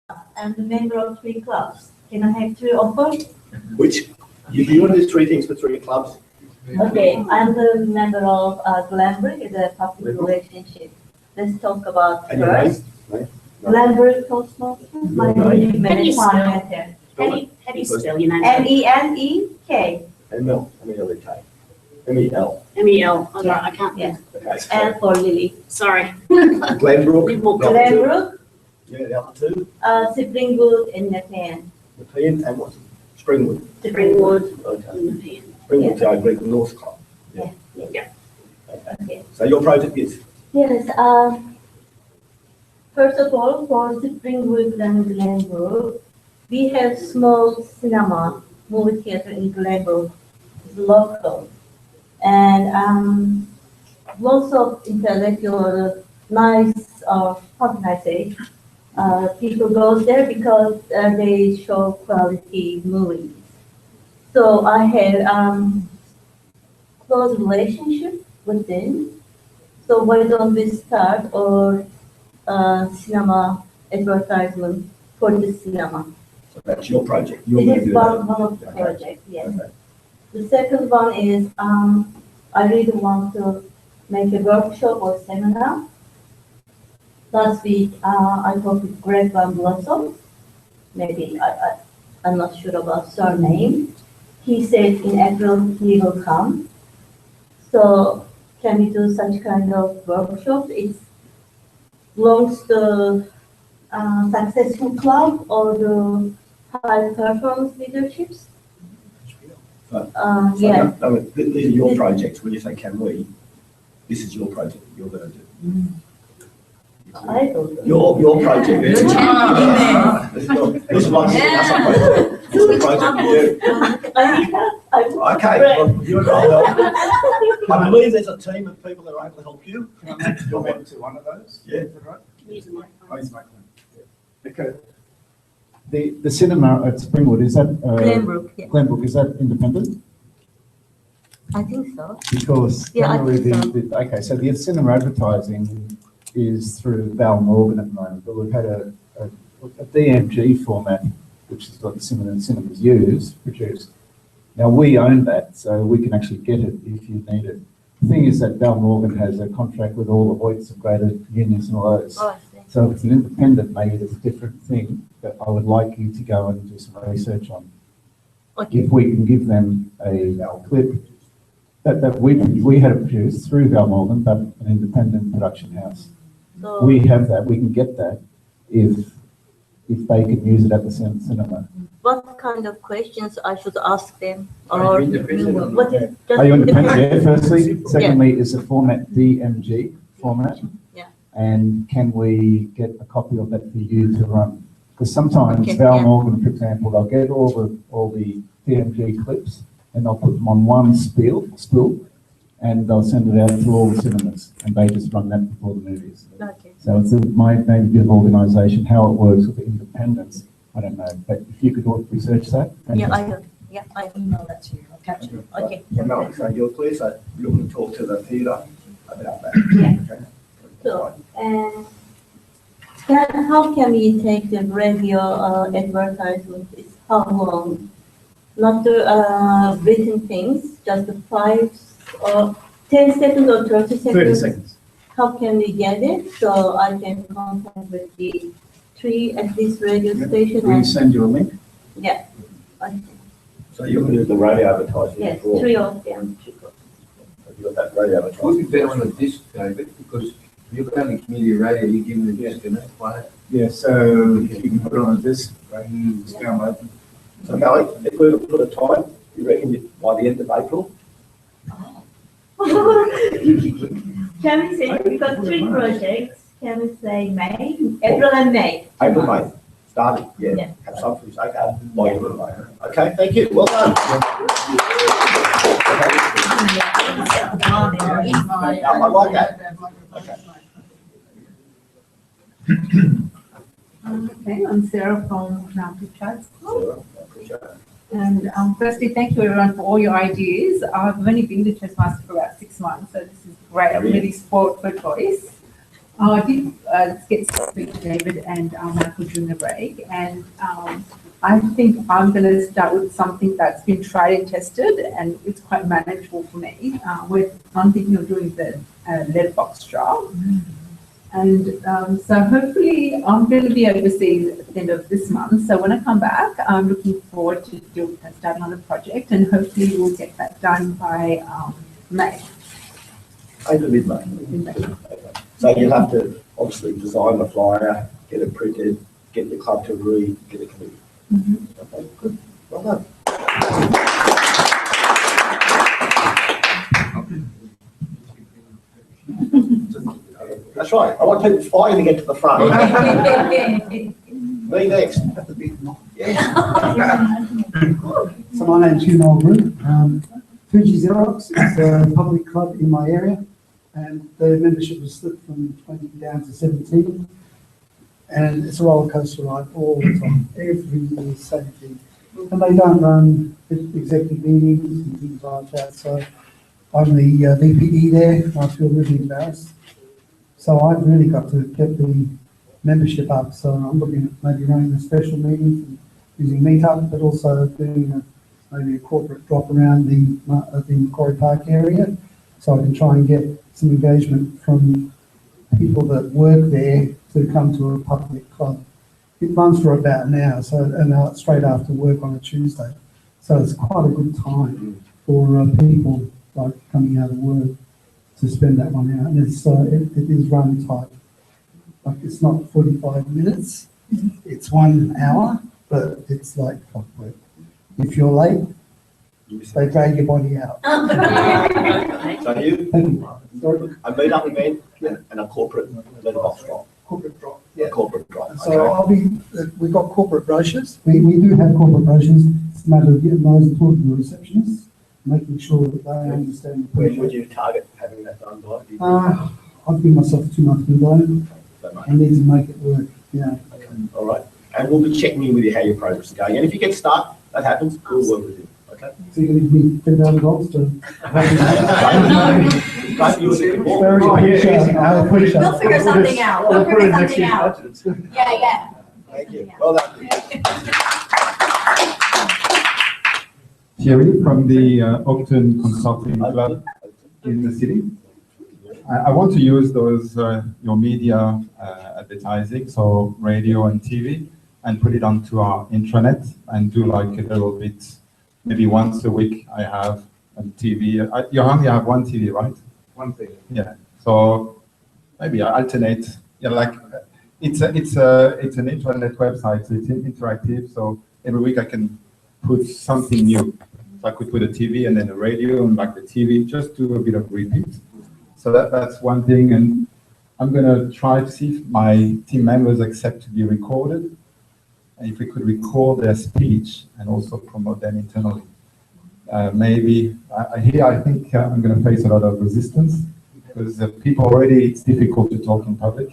I'm a member of 3 clubs. Can I have 3 offers? Which, you want to do 3 things for 3 clubs? Okay, I'm the member of Glenbrook, it's a public relationship. Let's talk about And your first. name? Glenbrook Toastmasters. My name is How do you spell? Menek. How do you spell your name? MENEK. M-E-L-K. M-E-L. M-E-L. Oh, no, I can't. Yeah. Okay. And for Lily. Sorry. Glenbrook. Live more Glenbrook, Yeah, the other 2. Springwood, and Nepean. The Pen and what's it? Springwood. Springwood. Okay. Springwood's our Greek North Club. Yeah. Yeah. Okay. So your project is? Yes, first of all, for Springwood and Glenbrook, we have small cinema, movie theater in Glenbrook, it's local. And lots of intellectual, nice, how can I say, people go there because they show quality movies. So I have close relationship with them. So why don't we start our cinema advertisement for the cinema? So that's your project. You're This going to is do one that. of the Okay. projects, yes. Okay. The second one is I really want to make a workshop or seminar. Last week I talked with Greg Van Blossom. Maybe I'm not sure about surname. He said in April he will come. So can we do such kind of workshop? It belongs to successful club or the high performance leaderships. So Yeah. no, these are your projects. When you say can we, this is your project that you're going to do. I don't know. Your project. This is like that's a project. This is a project for you. Okay, well, you're right. I believe there's a team of people that are able to help you. Can I make a comment to one of those? Yeah. Is that right? Use the microphone. Oh, he's making it. Okay. The cinema at Springwood, is that? Glenbrook, yeah. Glenbrook, is that independent? I think so. Because Yeah, I generally think okay, so the cinema advertising is through Val Morgan at the moment, but we've had a DMG format, which is what the cinemas use, produced. Now, we own that, so we can actually get it if you need it. The thing is that Val Morgan has a contract with all the Voights of greater unions and all those. Oh, I see. So if it's an independent, maybe it's a different thing, but I would like you to go and do some research on. Okay. If we can give them a clip that we had it produced through Val Morgan, but an independent production house. So, We have that, we can get that if they can use it at the cinema. what kind of questions I should ask them? Are Or you independent? what is just Are you independent? Yeah, firstly. Secondly, is the format DMG format? Yeah. And can we get a copy of that for you to run? Because sometimes Okay, Val yeah. Morgan, for example, they'll get all the DMG clips and they'll put them on one spool, and they'll send it out to all the cinemas, and they just run that before the movies. Okay. So it's maybe a bit of organisation, how it works with the independents, I don't know, but if you could research that. Yeah, fantastic. I email that to you. I'll catch it. Okay. Yeah, no, so you're clear, so you're going to talk to the theatre about that. Yeah. Okay. So, how can we take the radio advertisement? It's how long? Not the written things, just the 5 or 10 seconds or 30 seconds. 30 seconds. How can we get it? So I can contact with the 3 at this radio station. Will you And, send you a link? yeah. Okay. So you're going to do the radio advertising. Yes, for all. 3 of them. You've got that radio Would advertising. be better on a disc, David, because you're only community radio, you're giving the disc and they play it. Yeah, so you can put it on a disc, right? Just download them. So Mally, if we were to put a time, you reckon by the end of April? Can we say, we've got 3 projects, can we say May, April and May? April, May, starting, yeah. Yeah. Have something, okay, by the end of May. Okay, thank you, well done. I like that. Okay. Okay, I'm Sarah from Part2. So, I appreciate it. And firstly, thank you everyone for all your ideas. I've only been to Toastmasters for about 6 months, so this is great. I'm really spoiled for choice. I did get to speak to David and Michael during the break, and I think I'm going to start with something that's been tried and tested, and it's quite manageable for me. I'm thinking of doing the lead box draft. And so hopefully I'm going to be overseas at the end of this month. So when I come back, I'm looking forward to starting on the project, and hopefully we'll get that done by May. Over mid-May. So you'll have to obviously design the flyer, get it printed, get the club to agree, get a committee. Okay, good. Well done. That's right. I want people flying to get to the front. Me next. Yeah. So my name's Hugh Mulgrew. Fuji Xerox is a public club in my area, and the membership was split from 20 down to 17. And it's a roller coaster ride all the time, every year, same thing. And they don't run executive meetings and things like that. So I'm the VPE there, and I feel really embarrassed. So I've really got to get the membership up. So I'm looking at maybe running a special meeting and using Meetup, but also doing maybe a corporate drop around the Macquarie Park area, so I can try and get some engagement from people that work there to come to a public club. It runs for about an hour, and straight after work on a Tuesday. So it's quite a good time for people like coming out of work to spend that one out. And it is run tight. Like it's not 45 minutes, it's 1 hour, but it's like clockwork. If you're late, they drag your body out. So you, a meet-up event and a corporate letterbox drop. Corporate drop, A corporate drop. So Okay. we've got corporate brochures. We do have corporate brochures. It's a matter of getting those and talking to the receptionists, making sure that they understand the When would project. you target having that done by? Do you think? I've given myself a 2-month window. That much? I need to make it work, yeah. Okay. All right. And we'll be checking in with you how your progress is going. And if you get stuck, that happens, we'll work with you. Okay? So you're going to give me $10,000 to... Don't use it more. Very appreciate it. I appreciate it. We'll figure something out. We'll figure something out. Yeah. Thank you. Well done. Thierry from the Octon Consulting Club in the city. I want to use those your media advertising, so radio and TV, and put it onto our intranet and do like a little bit, maybe once a week I have on TV. You only have one TV, right? One thing. Yeah. So maybe I alternate. Yeah, like it's an intranet website, so it's interactive. So every week I can put something new. So I could put a TV and then a radio and like the TV, just do a bit of repeat. So that's one thing, and I'm going to try to see if my team members accept to be recorded, and if we could record their speech and also promote them internally. Maybe here I think I'm going to face a lot of resistance because people already, it's difficult to talk in public,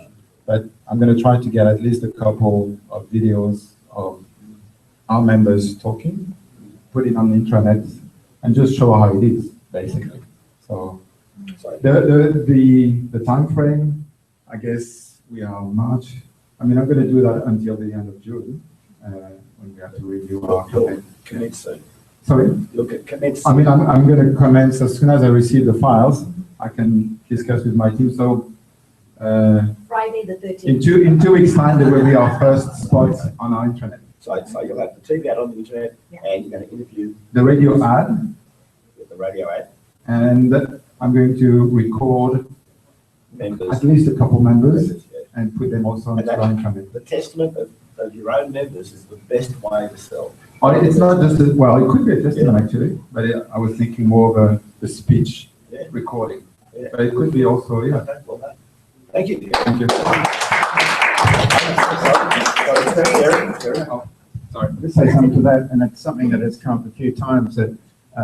but I'm going to try to get at least a couple of videos of our members talking, put it on the intranet, and just show how it is, basically. So the time frame, I guess we are March. I mean, I'm going to do that until the end of June, when we have to review our Commence soon. Sorry? Look at commence. I mean, I'm going to commence as soon as I receive the files. I can discuss with my team. So Friday the 13th. in 2 weeks' time, there will be our first spot on our intranet. So you'll have the TV out on the internet, and you're going to interview The radio ad, with the radio ad and I'm going to record members. at least a couple members Yeah. and put them also on And the that- intranet. The testament of your own members is the best way to sell. Oh, it's not just well, it could be a testament actually, but I was thinking more of the speech Yeah. recording. Yeah. But it could be also, yeah. Okay, well done. Thank you. Thank you. Sorry, just say something to that, and it's something that has come up a few times, that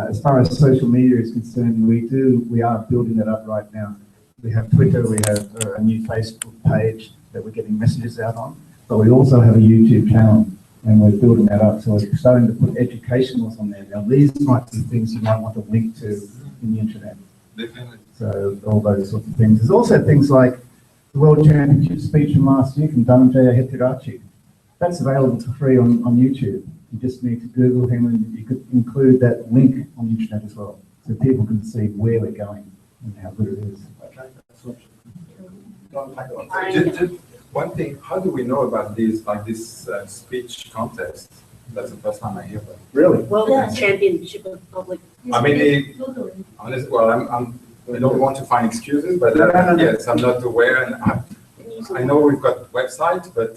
as far as social media is concerned, we are building it up right now. We have Twitter, we have a new Facebook page that we're getting messages out on, but we also have a YouTube channel, and we're building that up. So we're starting to put educationals on there. Now, these might be things you might want to link to in the internet. Definitely. So all those sorts of things. There's also things like the World Championship speech from last year from Dhananjaya Hetirachi. That's available for free on YouTube. You just need to Google him and you could include that link on the internet as well, so people can see where we're going and how good it is. Okay, that's not. Don't take it on. Just one thing, how do we know about this, like this speech contest? That's the first time I hear about it. Really? Well, Yeah. the championship of public. I mean, honest, well, I don't want to find excuses, but yes, I'm not aware, and I know we've got website, but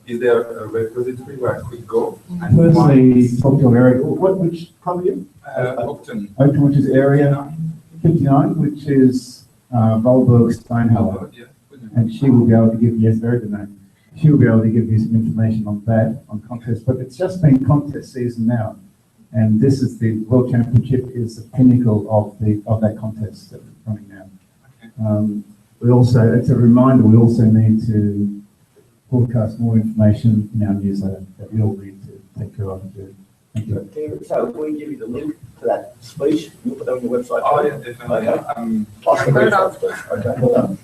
is there a repository where I could go? And Firstly, talk to area, which club are you? Oakton. Oakton, which is area 59, which is Volberg Steinhaller. Yeah. And she will be able to give, yes, very good name. She will be able to give you some information on that, on contests, but it's just been contest season now. And this is the World Championship is the pinnacle of that contest that we're running now. We also, it's a reminder, we also need to broadcast more information in our newsletter that we all need to take care of and do. Thank you. So if we give you the link to that speech, you'll put that on your website. Oh, too? yeah, definitely. Okay. Plus the website speech. Okay, well done.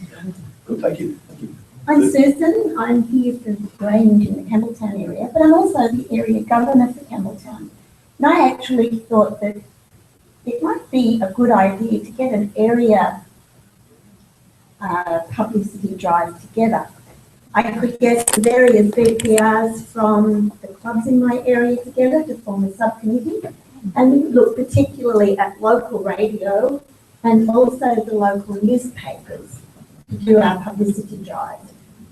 Good, thank you. Thank you. I'm Susan. I'm here for the Grange in the Campbelltown area, but I'm also the area governor for Campbelltown. And I actually thought that it might be a good idea to get an area publicity drive together. I could get the various VPPRs from the clubs in my area together to form a subcommittee and look particularly at local radio and also the local newspapers to do our publicity drive.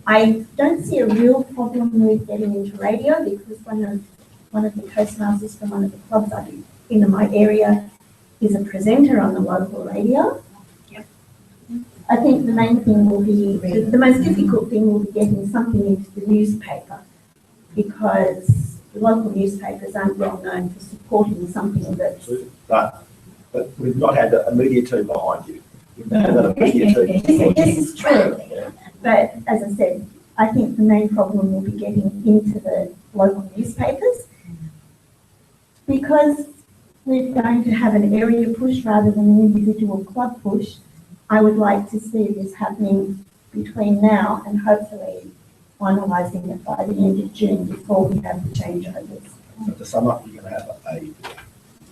I don't see a real problem with getting into radio because one of the Toastmasters from one of the clubs in my area is a presenter on the local radio. Yep. I think the main thing will be, the most difficult thing will be getting something into the newspaper because the local newspapers aren't well known for supporting something that's... But we've not had a media team behind you. We've never had a media team. This is true. But as I said, I think the main problem will be getting into the local newspapers because we're going to have an area push rather than an individual club push. I would like to see this happening between now and hopefully finalising it by the end of June before we have the changeovers. So to sum up, you're going to have a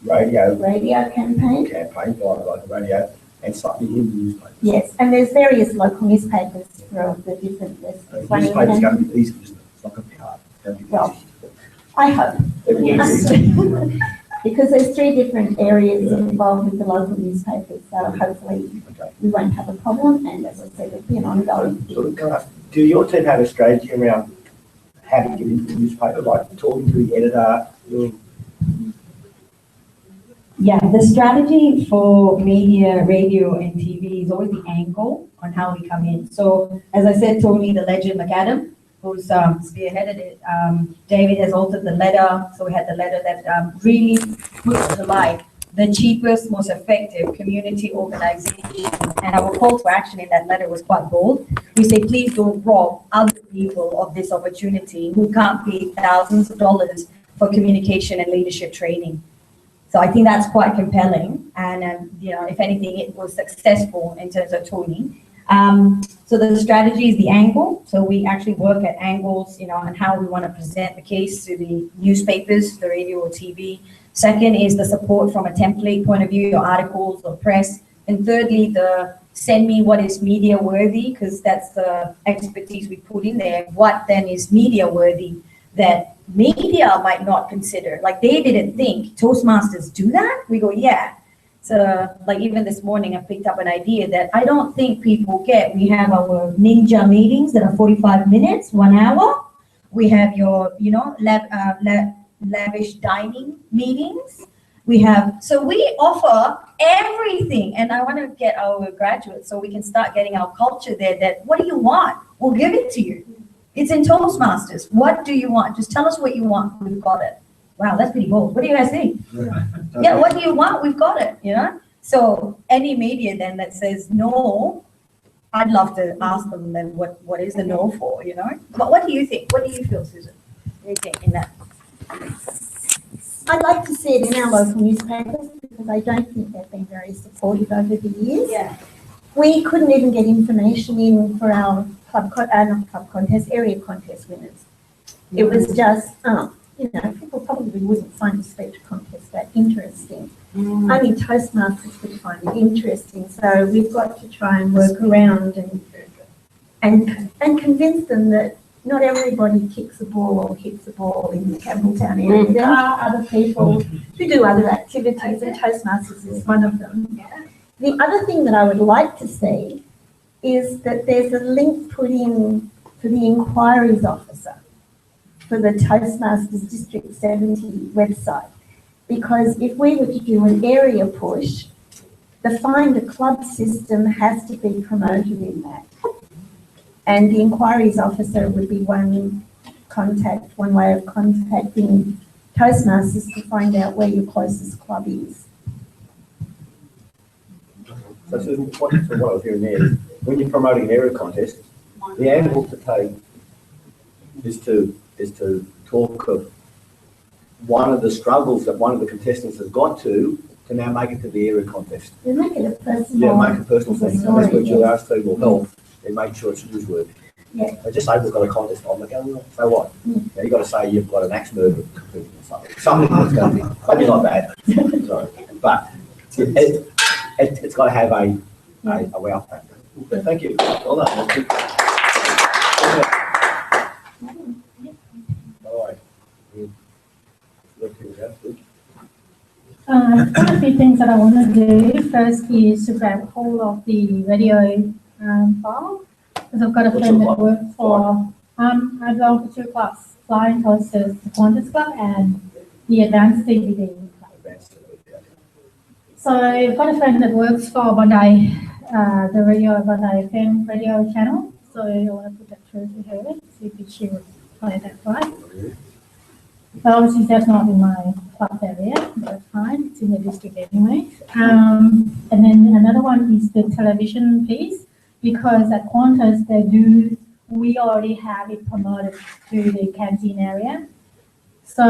Radio campaign? campaign via local radio and something in the newspaper. Yes, and there's various local newspapers for the different lists. The newspaper's going to be easy, isn't it? It's not going to be hard. It's going to be Well, easy. I hope. It will be easy. Because there's 3 different areas involved with the local newspapers, so hopefully Okay. we won't have a problem, and as I said, it'll be an ongoing So, thing. can I ask, do your team have a strategy around how to get into the newspaper, like talking to the editor? Yeah, the strategy for media, radio, and TV is always the angle on how we come in. So, as I said, Tony, the legend McAdam, who's spearheaded it, David has altered the letter. So we had the letter that really puts to light the cheapest, most effective community organization. And our call to action in that letter was quite bold. We say, please don't rob other people of this opportunity who can't pay thousands of dollars for communication and leadership training. So I think that's quite compelling. And, you know, if anything, it was successful in terms of Tony. So the strategy is the angle. So we actually work at angles, you know, and how we want to present the case to the newspapers, the radio or TV. Second is the support from a template point of view, your articles or press. And thirdly, the send me what is media worthy, because that's the expertise we put in there. What then is media worthy that media might not consider? Like they didn't think Toastmasters do that. We go, yeah. So like even this morning, I picked up an idea that I don't think people get. We have our ninja meetings that are 45 minutes, 1 hour. We have your, you know, lavish dining meetings. So we offer everything. And I want to get our graduates so we can start getting our culture there that what do you want? We'll give it to you. It's in Toastmasters. What do you want? Just tell us what you want. We've got it. Wow, that's pretty bold. What do you guys think? Yeah, what do you want? We've got it, you know? So any media then that says no, I'd love to ask them then what is the no for, you know? But what do you think? What do you feel, Susan? What do you think in that? I'd like to see it in our local newspapers because I don't think they've been very supportive over the years. Yeah. We couldn't even get information in for our not club contest, area contest winners. It was just, people probably wouldn't find the speech contest that interesting. Only Toastmasters would find it interesting. So we've got to try and work around and convince them that not everybody kicks a ball or hits a ball in the Campbelltown area. There are other people who do other activities, and Toastmasters is one of them. The other thing that I would like to see is that there's a link put in for the inquiries officer for the Toastmasters District 70 website. Because if we were to do an area push, the Find a Club system has to be promoted in that. And the inquiries officer would be one way of contacting Toastmasters to find out where your closest club is. So Susan, what I was hearing there is, when you're promoting an area contest, the angle to take is to talk of one of the struggles that one of the contestants has got to now make it to the area contest. You make it a personal. Yeah, make a personal thing. That's what you ask people help and make sure it's newsworthy. Yeah. They just say we've got a contest. I'm like, oh, so what? Now you've got to say you've got an axe murderer competing or something. Something that's going to be maybe not bad. Sorry, but it's got to have a wow factor. Thank you. Well done. That's good. All right. Quite a few things that I want to do. First is to grab hold of the radio file, because I've got a friend that works for, I belong to 2 clubs, Flying Toasters, the Qantas Club, and the Advanced DVD Club. So I've got a friend that works for Bondi, the Bondi FM radio channel, so I want to put that through to her, see if she would play that right. But obviously that's not in my club area, but that's fine, it's in the district anyway. And then another one is the television piece, because at Qantas we already have it promoted to the canteen area. So,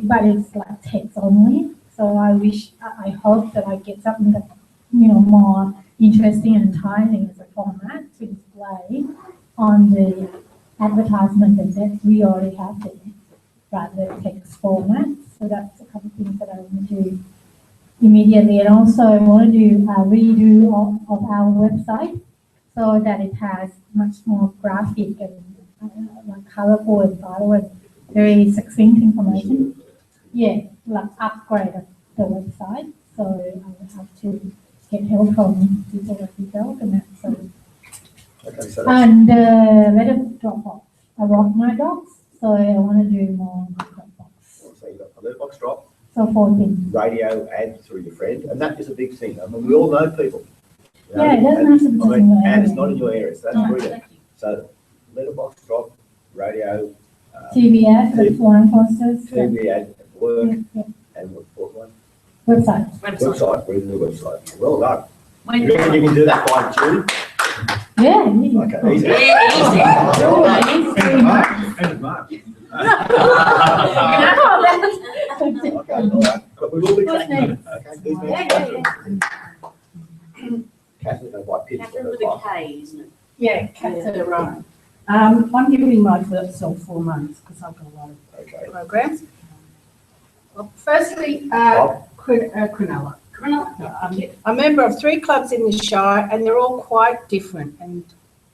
but it's like text only. So I hope that I get something that, more interesting and enticing as a format to display on the advertisement that we already have there, rather than text format. So that's a couple of things that I want to do immediately. And also I want to do a redo of our website so that it has much more graphic and colorful and vibrant, very succinct information. Yeah, like upgrade the website. So I will have to get help from people that develop that. So. Okay, so And letter Dropbox. I wrote my docs, so I want to do more Dropbox. So you've got a letterbox drop, So 4 things. radio ad through your friend, and that is a big thing. I mean, we all know people. Yeah, it doesn't have to be just in your and it's area. not in your area, so that's No. brilliant. So letterbox drop, radio, TV ad, that's Flying Toasters. TV ad at work, Yeah. and what one? Website. Website, reading the website. Well done. When You reckon you can do that by June? Yeah, easy. Okay, easy. And Mark. Okay, all right. But we will be What's tracking. next? Okay, who's Yeah, next? Catherine, white pitch for Catherine her with a class. K, isn't it? Yeah, Catherine, right. I'm giving myself 4 months because I've got a lot of Okay. programs. Well, firstly, Bob? Cronulla. I'm a member of 3 clubs in the Shire, and they're all quite different, and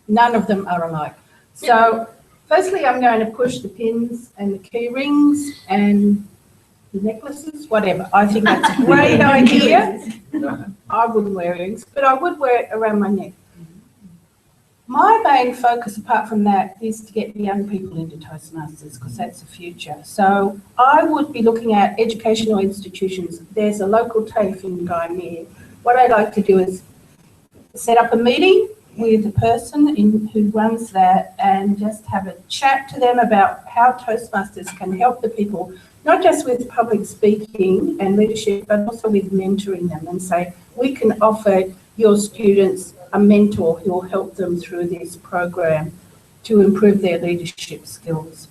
none of them are alike. So, firstly, I'm going to push the pins and the key rings and the necklaces, whatever. I think that's a great idea. I wouldn't wear earrings, but I would wear it around my neck. My main focus, apart from that, is to get the young people into Toastmasters, because that's the future. So I would be looking at educational institutions. There's a local TAFE in Guy near. What I'd like to do is set up a meeting with the person who runs that and just have a chat to them about how Toastmasters can help the people, not just with public speaking and leadership, but also with mentoring them, and say, we can offer your students a mentor who will help them through this program to improve their leadership skills.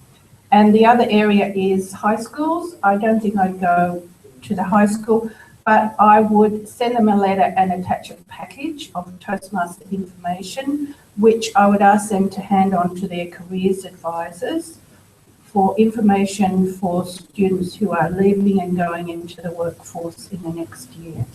And the other area is high schools. I don't think I'd go to the high school. but I would send them a letter and attach a package of Toastmaster information, which I would ask them to hand on to their careers advisors for information for students who are leaving and going into the workforce in the next year.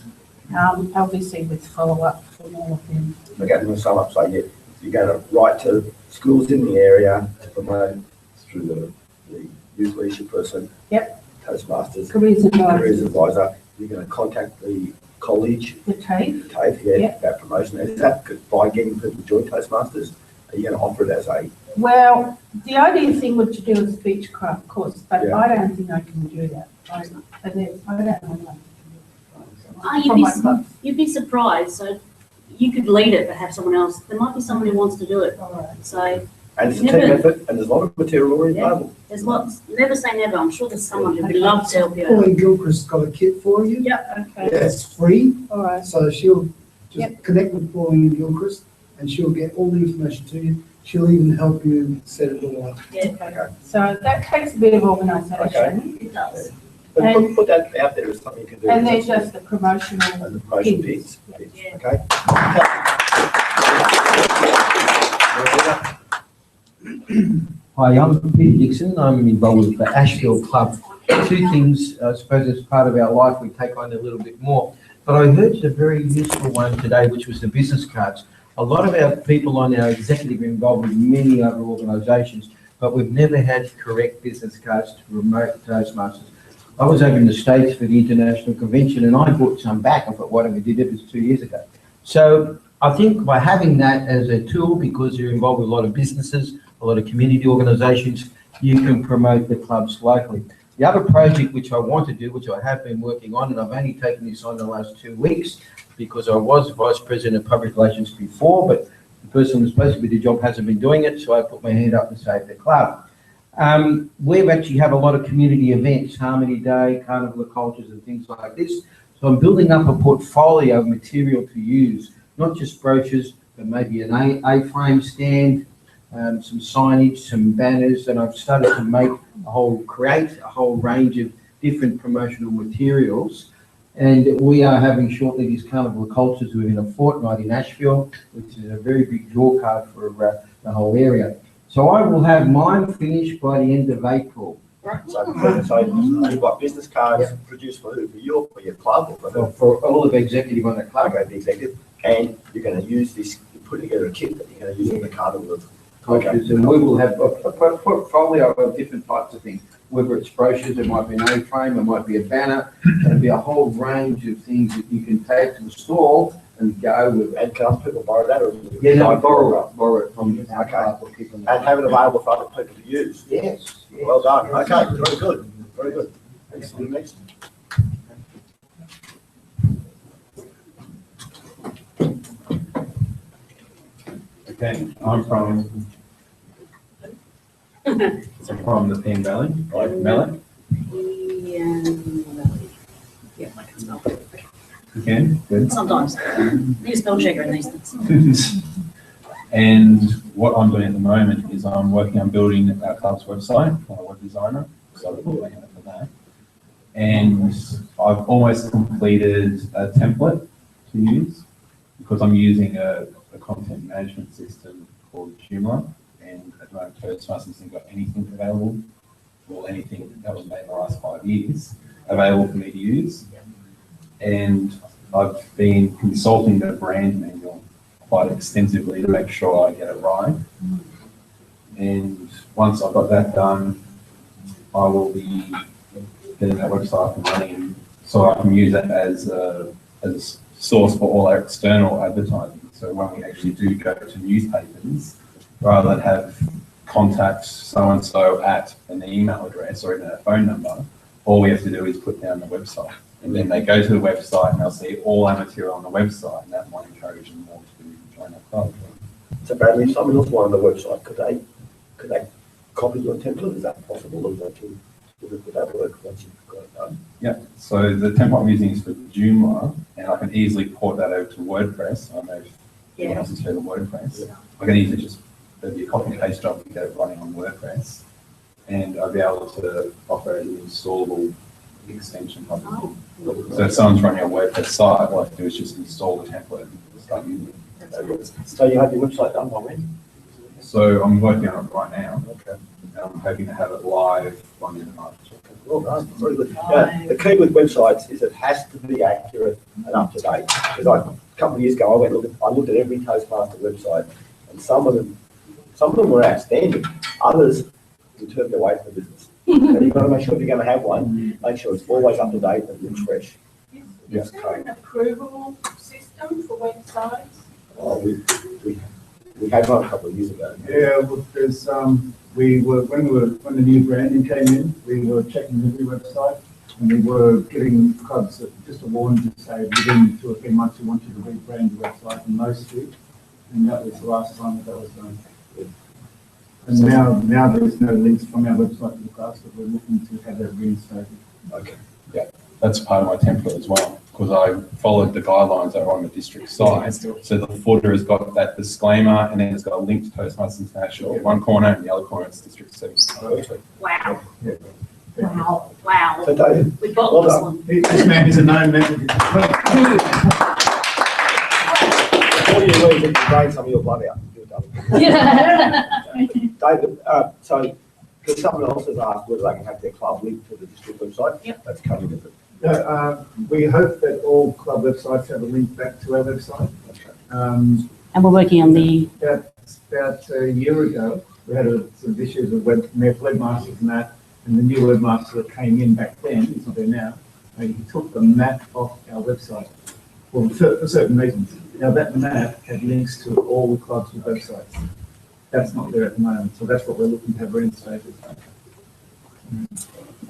Obviously with follow-up from all of them. Okay, I'm going to sum up. So you're going to write to schools in the area to promote through the youth leadership person. Yep. Toastmasters. Careers Careers advisors. advisor. You're going to contact the college. The TAFE. TAFE, yeah, Yep. about promotion. Is that by getting people to join Toastmasters? Are you going to offer it as a... Well, the ideal thing would to do a speech course, but Yeah. I don't think I can do that. I don't know. You'd be surprised. So you could lead it, but have someone else. There might be someone who wants to do it. All right. So And it's a team effort, and there's a lot of material already Yeah. available. there's lots. Never say never. I'm sure there's someone who would love to help you out. Pauline Gilchrist got a kit for you. Yeah, okay. It's free, All right. so she'll just Yep. connect with Pauline Gilchrist and she'll get all the information to you. She'll even help you set it all up. Yeah, Okay. So that takes a bit of organisation. it does. But And- put that out there as something you can do. And then just the promotional. And the promotion pins. bits, Yeah. okay? Hi, I'm Peter Dixon. I'm involved with the Ashfield Club. Two things, I suppose, as part of our life, we take on a little bit more. But I heard a very useful one today, which was the business cards. A lot of our people on our executive are involved with many other organisations, but we've never had correct business cards to promote Toastmasters. I was over in the States for the International Convention and I brought some back. I thought, why don't we do that? It was 2 years ago. So I think by having that as a tool, because you're involved with a lot of businesses, a lot of community organisations, you can promote the clubs locally. The other project which I want to do, which I have been working on, and I've only taken this on the last 2 weeks, because I was Vice President of Public Relations before, but the person who's supposed to be the job hasn't been doing it, so I put my hand up to save the club. We actually have a lot of community events, Harmony Day, Carnival of Cultures and things like this. So I'm building up a portfolio of material to use, not just brochures, but maybe an A-frame stand, some signage, some banners, and I've started to create a whole range of different promotional materials. And we are having shortly this Carnival of Cultures within a fortnight in Ashfield, which is a very big draw card for the whole area. So I will have mine finished by the end of April. So you've got business cards produced for who? For you or for your club? Or For all of the executive on the club. Okay, the executive. And you're going to use this, you put together a kit that you're going to use in the Carnival of Cultures, and we will have a portfolio of different types of things, whether it's brochures, it might be an A-frame, it might be a banner, it'll be a whole range of things that you can take to the store and go with. And can people borrow that? Or Yeah, no, borrow it from our Okay. club or people. And have it available for other people to use. Yes. Well done. Okay, very good. Very good. Excellent. Next. Okay, I'm from the Penn Valley, right, Mallet. Yeah, I can spell. Okay. You can, good. Sometimes. Need a spell checker in these things. And what I'm doing at the moment is I'm working on building our club's website. I'm a web designer, so I'm working for that. And I've almost completed a template to use because I'm using a content management system called Joomla, and at the moment Toastmasters hasn't got anything available, or anything that was made in the last 5 years available for me to use. And I've been consulting the brand manual quite extensively to make sure I get it right. And once I've got that done, I will be getting that website up and running, so I can use it as a source for all our external advertising. So when we actually do go to newspapers, rather than have contact so-and-so at an email address or even a phone number, all we have to do is put down the website. And then they go to the website and they'll see all our material on the website, and that might encourage them more to join our club. So Bradley, if someone else wanted the website, could they copy your template? Is that possible? Or would that work once you've got it done? Yeah, so the template I'm using is for Joomla, and I can easily port that over to WordPress. I don't know if anyone else has heard of WordPress. I can easily just, there'd be a copy and paste job to get it running on WordPress, and I'll be able to offer an installable extension probably. So if someone's running a website, what I do is just install the template and start using it. So you have your website done by when? So I'm working on it right now. Okay. And I'm hoping to have it live by the end of March. Well done, very good. Yeah, the key with websites is it has to be accurate and up to date. Because a couple of years ago, I looked at every Toastmaster website, and some of them were outstanding. Others, we turned away from the business. So you've got to make sure if you're going to have one, make sure it's always up to date and looks fresh. Is there an approval system for websites? Oh, we had one a couple of years ago. Yeah, look, there's, when the new branding came in, we were checking every website, and we were getting clubs that just a warning to say within 2 or 3 months we want you to rebrand your website, and most did. And that was the last time that was done. And now there's no links from our website to the class, but we're looking to have that reinstated. Okay. That's part of my template as well, because I followed the guidelines that are on the district site. So the footer has got that disclaimer, and then it's got a link to Toastmasters International in one corner, and the other corner it's District 7. Wow. Yeah. Wow. Wow. So David, We got well this done. one. This man is a known member. Before you leave, you can drain some of your blood out. David, so because someone else has asked whether they can have their club linked to the district website. Yep. That's coming with it. We hope that all club websites have a link back to our website. And we're working on the, About a year ago, we had some issues with webmasters and that, and the new webmaster that came in back then, he's not there now, he took the map off our website for certain reasons. Now that map had links to all the clubs' websites. That's not there at the moment, so that's what we're looking to have reinstated.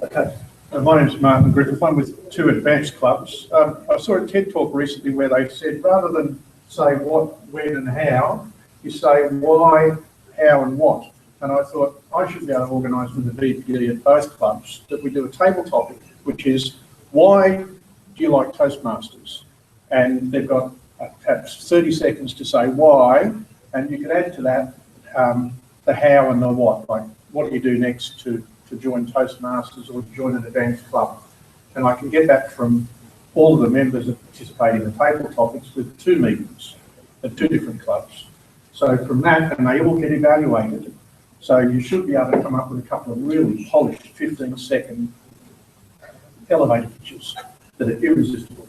Okay. My name's Martin Griffith. I'm with 2 advanced clubs. I saw a TED talk recently where they said rather than say what, when and how, you say why, how and what. And I thought I should be able to organise with the VPPR at both clubs that we do a table topic, which is why do you like Toastmasters? And they've got perhaps 30 seconds to say why, and you can add to that the how and the what, like what do you do next to join Toastmasters or to join an advanced club. And I can get that from all of the members that participate in the table topics with 2 meetings at 2 different clubs. So from that, and they all get evaluated. So you should be able to come up with a couple of really polished 15-second elevator pitches that are irresistible.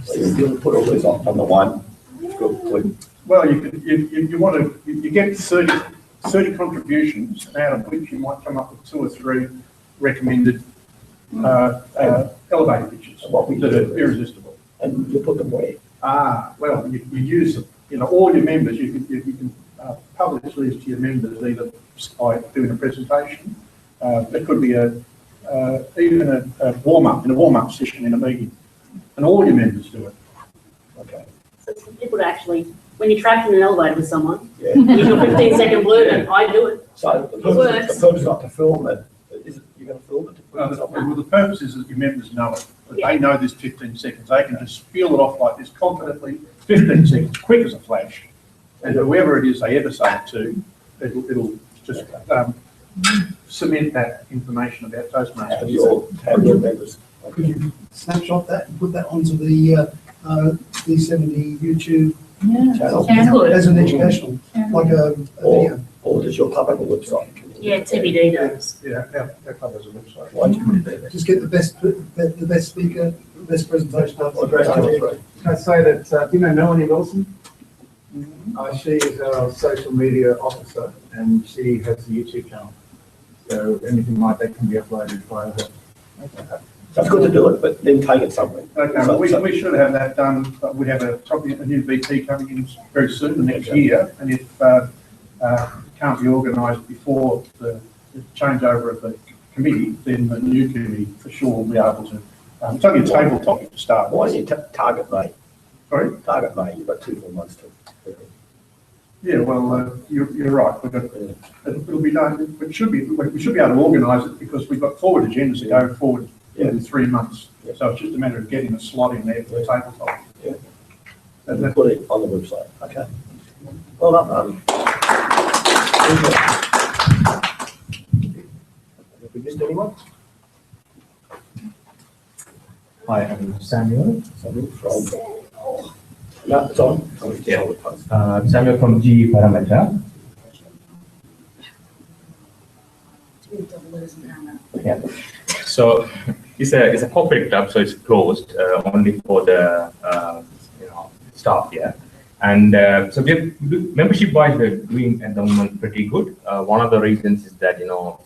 So you'll put all these on the one. Good. Well, you get 30 contributions, out of which you might come up with 2 or 3 recommended elevator pitches that are irresistible. And you put them where? Well, you use all your members. You can publish these to your members either by doing a presentation. It could be even a warm-up session in a meeting, and all your members do it. Okay. so for people to actually, when you're trapped in an elevator with someone, Yeah. you do a 15-second blurb, and I do it. So the works. purpose is not to film it. Is it you're going to film it? To put it somewhere? Well, the purpose is that your members know it. That Yeah. They know this 15 seconds. They can just feel it off like this confidently, 15 seconds, quick as a flash. And whoever it is they ever say it to, it'll just cement that information about Toastmasters. Have your members. Could you snapshot that and put that onto the D70 YouTube channel Good. as an educational, like a video? Or does your club have a website? Yeah, TBD does. Yeah, our club has a website. Why do you put it there? Just get the best speaker, the best presentation. Can I say that, do you know Melanie Wilson? She is our social media officer, and she has a YouTube channel. So anything like that can be uploaded by her. So it's good to do it, but then take it somewhere. Okay, well, we should have that done, but we have probably a new VP coming in very soon, the next year, and if can't be organised before the changeover of the committee, then the new committee for sure will be able to. It's only a table topic to start. Why is it target May? Sorry? Target May, you've got 2 full months to. Yeah, well, you're right. It'll be done. We should be able to organise it because we've got forward agendas to go forward in 3 months. Yeah. So it's just a matter of getting a slot in there for the table topic. Yeah. And put it on the website. Okay. Well done, Martin. Have we missed anyone? Hi, I'm Samuel. Something from, no, it's on. Samuel from G Parameter. Yeah. So it's a corporate club, so it's closed only for the staff here. And so membership-wise, we're doing at the moment pretty good. One of the reasons is that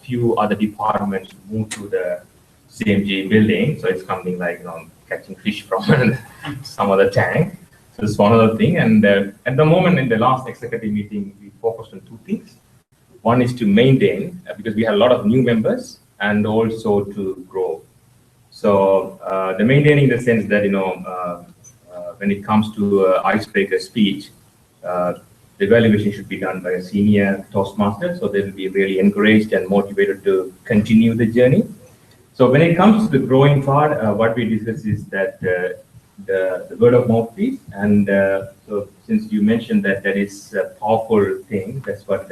few other departments moved to the CMG building, so it's something like catching fish from some other tank. So it's one other thing. And at the moment, in the last executive meeting, we focused on two things. One is to maintain, because we have a lot of new members, and also to grow. So the maintaining in the sense that when it comes to icebreaker speech, the evaluation should be done by a senior Toastmaster, so they will be really encouraged and motivated to continue the journey. So when it comes to the growing part, what we discuss is that the word of mouth piece, and so since you mentioned that is a powerful thing, that's what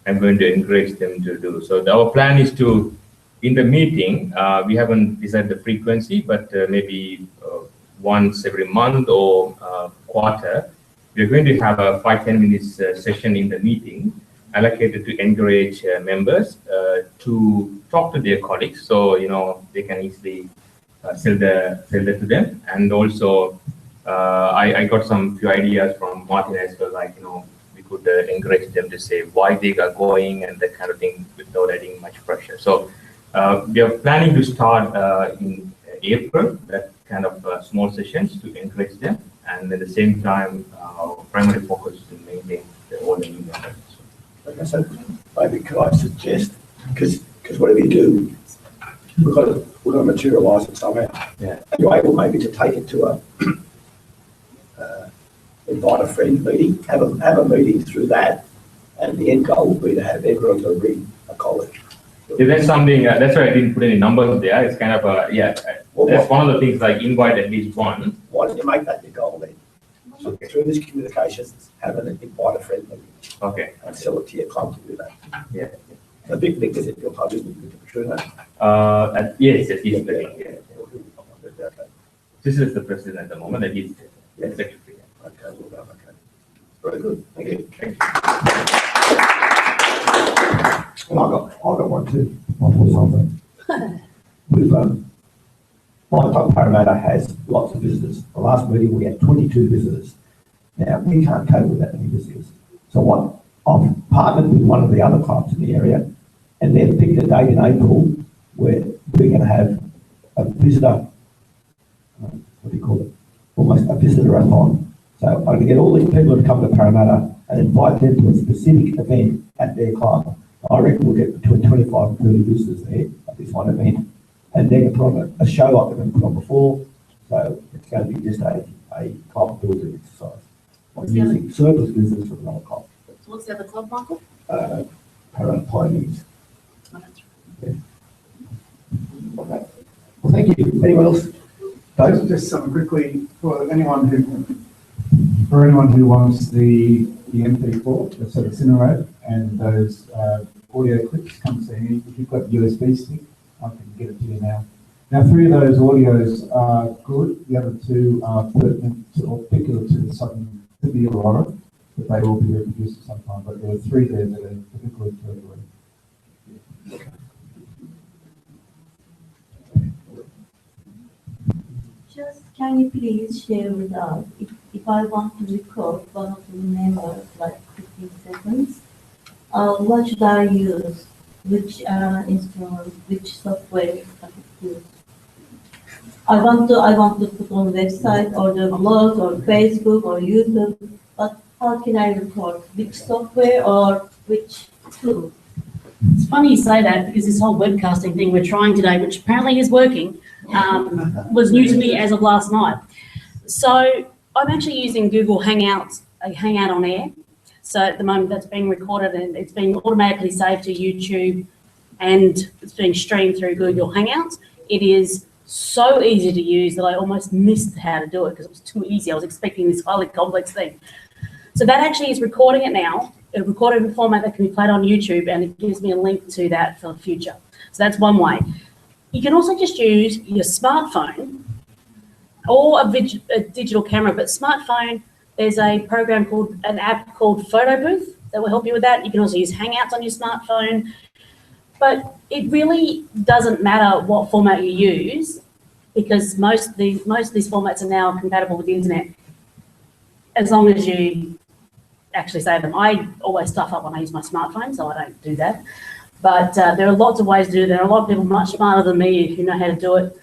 I'm going to encourage them to do. So our plan is to, in the meeting, we haven't decided the frequency, but maybe once every month or quarter, we're going to have a 5-10 minutes session in the meeting allocated to encourage members to talk to their colleagues, so they can easily sell that to them. And also, I got some few ideas from Martin as well, like we could encourage them to say why they are going and that kind of thing without adding much pressure. So we are planning to start in April, that kind of small sessions to encourage them, and at the same time, our primary focus is to maintain all the new members. So maybe could I suggest, because whatever you do, we've got to materialise it somehow. Yeah. And you're able maybe to take it to a invite a friend meeting, have a meeting through that, and the end goal will be to have everyone to read a college. Yeah, that's something, that's why I didn't put any numbers there. It's kind of that's one of the things, like invite at least one. Why don't you make that your goal then? So through this communications, have an invite a friend meeting. Okay. And sell it to your club to do that. Yeah. The big thing is at your club, isn't it? True, no? Yes, yes, he's the king, yeah. This is the president at the moment, and he's the secretary. Okay, well done, okay. Very good, thank you. Thank you. Well, I've got one too. Something. We've, my club Parramatta has lots of visitors. The last meeting we had 22 visitors. Now we can't cope with that many visitors. So what? I've partnered with one of the other clubs in the area, and they've picked a date in April where we're going to have a visitor. What do you call it? Almost a visitor-a-thon. So I'm going to get all these people to come to Parramatta and invite them to a specific event at their club. I reckon we'll get between 25 and 30 visitors there at this one event. And then put on a show like they've been put on before. So it's going to be just a club building exercise. I'm using surplus visitors from another club. So what's the other club, Michael? Parramatta Pioneers. Yeah. Okay. Well, thank you. Anyone else? Just something quickly for anyone who wants the MP4, the sort of Cinerode, and those audio clips, come see me. If you've got USB stick, I can get it to you now. Now, 3 of those audios are good. The other 2 are pertinent or particular to the Southern Sydney Aurora, but they will be reproduced at some time. But there are 3 there that are particularly pertinent. Just can you please share with us, if I want to record one of the members, like 15 seconds, what should I use? Which instrument, which software I could use? I want to put on website or the blog or Facebook or YouTube, but how can I record? Which software or which tool? It's funny you say that, because this whole webcasting thing we're trying today, which apparently is working, was new to me as of last night. So I'm actually using Google Hangouts, a Hangout on Air. So at the moment that's being recorded and it's being automatically saved to YouTube, and it's being streamed through Google Hangouts. It is so easy to use that I almost missed how to do it because it was too easy. I was expecting this highly complex thing. So that actually is recording it now, recorded in a format that can be played on YouTube, and it gives me a link to that for the future. So that's one way. You can also just use your smartphone or a digital camera, but smartphone, there's an app called Photo Booth that will help you with that. You can also use Hangouts on your smartphone, but it really doesn't matter what format you use, because most of these formats are now compatible with the internet, as long as you actually save them. I always stuff up when I use my smartphone, so I don't do that. But there are lots of ways to do it. There are a lot of people much smarter than me who know how to do it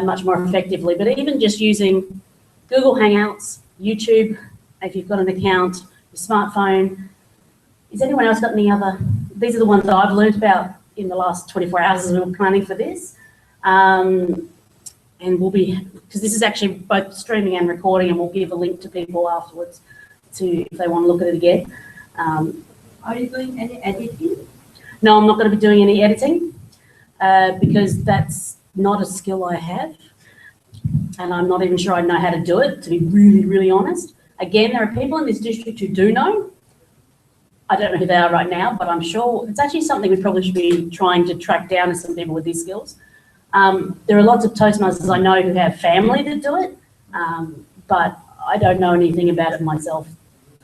much more effectively. But even just using Google Hangouts, YouTube, if you've got an account, your smartphone. Has anyone else got any other? These are the ones that I've learned about in the last 24 hours as we were planning for this. And we'll be, because this is actually both streaming and recording, and we'll give a link to people afterwards if they want to look at it again. Are you doing any editing? No, I'm not going to be doing any editing because that's not a skill I have. And I'm not even sure I know how to do it, to be really, really honest. Again, there are people in this district who do know. I don't know who they are right now, but I'm sure it's actually something we probably should be trying to track down as some people with these skills. There are lots of Toastmasters I know who have family that do it, but I don't know anything about it myself.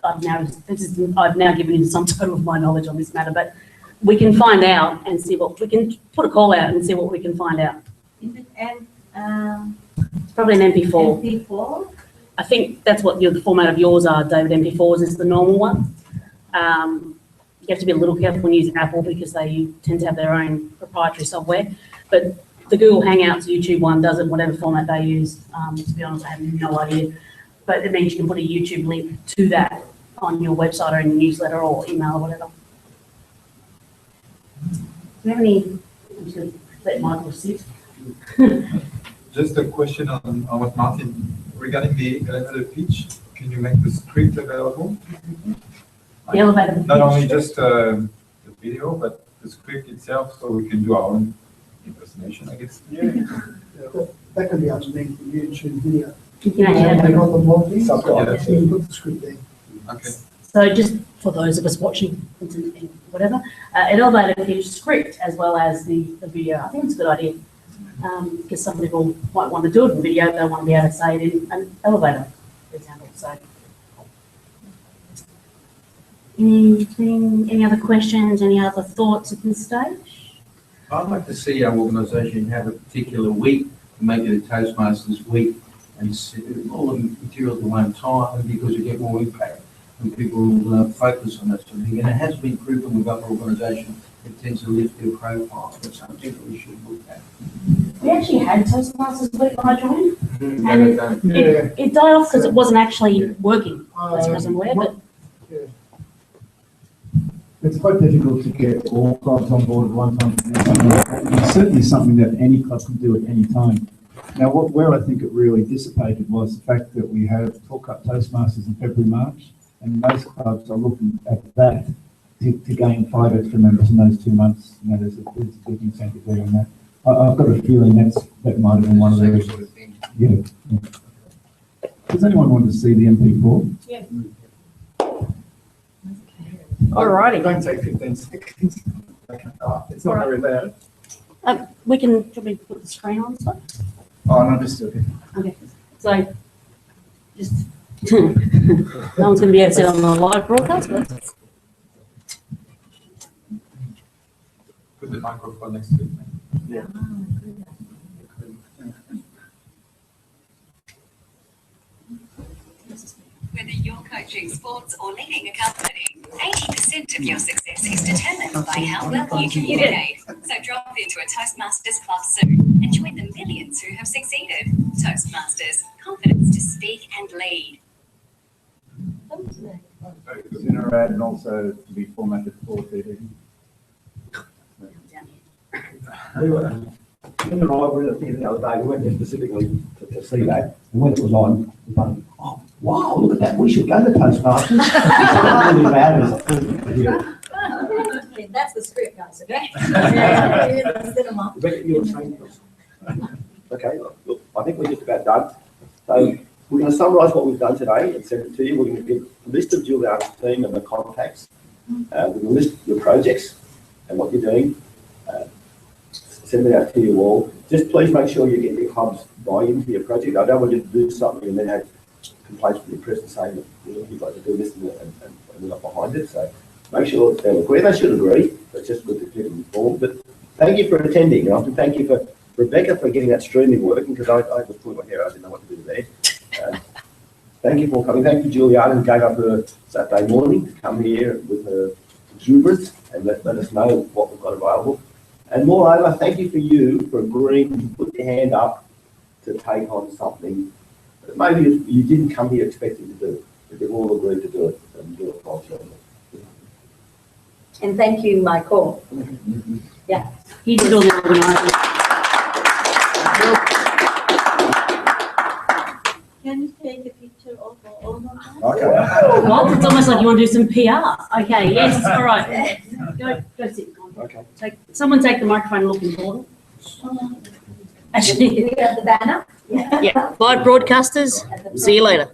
I've now given you some total of my knowledge on this matter, but we can find out and see what we can put a call out and see what we can find out. Is it It's probably an MP4. MP4? I think that's what the format of yours are, David. MP4s is the normal one. You have to be a little careful when using Apple because they tend to have their own proprietary software. But the Google Hangouts YouTube one does it whatever format they use. To be honest, I have no idea. But it means you can put a YouTube link to that on your website or in your newsletter or email or whatever. Do you have any? I'm just going to let Michael sit. Just a question on what Martin, regarding the elevator pitch, can you make the script available? The elevator pitch. Not only just the video, but the script itself, so we can do our own impersonation, I guess. Yeah. That can be underneath the YouTube video. You can actually have They got the blog there, Subtitles. so you put the script there. Okay. So just for those of us watching, whatever, an elevator pitch script as well as the video. I think it's a good idea because some people might want to do it in video, they want to be able to say it in an elevator, for example. So, any other questions, any other thoughts at this stage? I'd like to see our organisation have a particular week, make it a Toastmasters week, and all the material at one time because you get more impact and people focus on that sort of thing. And it has been proven with other organisations, it tends to lift their profile. That's something that we should look at. We actually had Toastmasters week when I joined, and it died off because it wasn't actually working, as far as I'm aware. But it's quite difficult to get all clubs on board at one time. It's certainly something that any club can do at any time. Now, where I think it really dissipated was the fact that we have Talk Up Toastmasters in February, March, and most clubs are looking at that to gain 5 extra members in those 2 months. You know, there's a big incentive there in that. I've got a feeling that might have been one of those. Yeah. Does anyone want to see the MP4? Yeah. Alrighty. Don't take 15 seconds. It's not very loud. We can probably put the screen on stuff. Oh, no, just okay. Okay. So, just no one's going to be able to see it on the live broadcast, but Put the microphone next to it. Yeah. Whether you're coaching sports or leading a company, 80% of your success is determined by how well you communicate. So drop into a Toastmasters class soon and join the millions who have succeeded. Toastmasters, confidence to speak and lead. Sooner ad and also to be formatted for TV. When I were at the other day, we went there specifically to see that. And when it was on, we thought, oh, wow, look at that, we should go to Toastmasters. That's the script, guys, okay? Rebecca, you were saying this. Okay, look, I think we're just about done. So we're going to summarise what we've done today and send it to you. We're going to give a list of Juliana's team and the contacts. We're going to list your projects and what you're doing. Send it out to you all. Just please make sure you get your clubs buy into your project. I don't want you to do something and then have complaints from the press and saying that you guys are doing this and we're not behind it. So make sure that they'll agree. They should agree. It's just good to keep them informed. But thank you for attending. And I can thank you for Rebecca for getting that streaming working, because I was pulling my hair. I didn't know what to do there. Thank you for coming. Thank you, Juliana, who gave up her Saturday morning to come here with her exuberance and let us know what we've got available. And moreover, thank you for agreeing to put your hand up to take on something that maybe you didn't come here expecting to do, but you've all agreed to do it and do it voluntarily. And thank you, Michael. Yeah. He did all the organising. Can you take a picture of all of them? Okay. Well, it's almost like you want to do some PR. Okay, yes, all right. Go sit. Okay. Someone take the microphone and look important. Actually, We have the banner. yeah. Live broadcasters. See you later.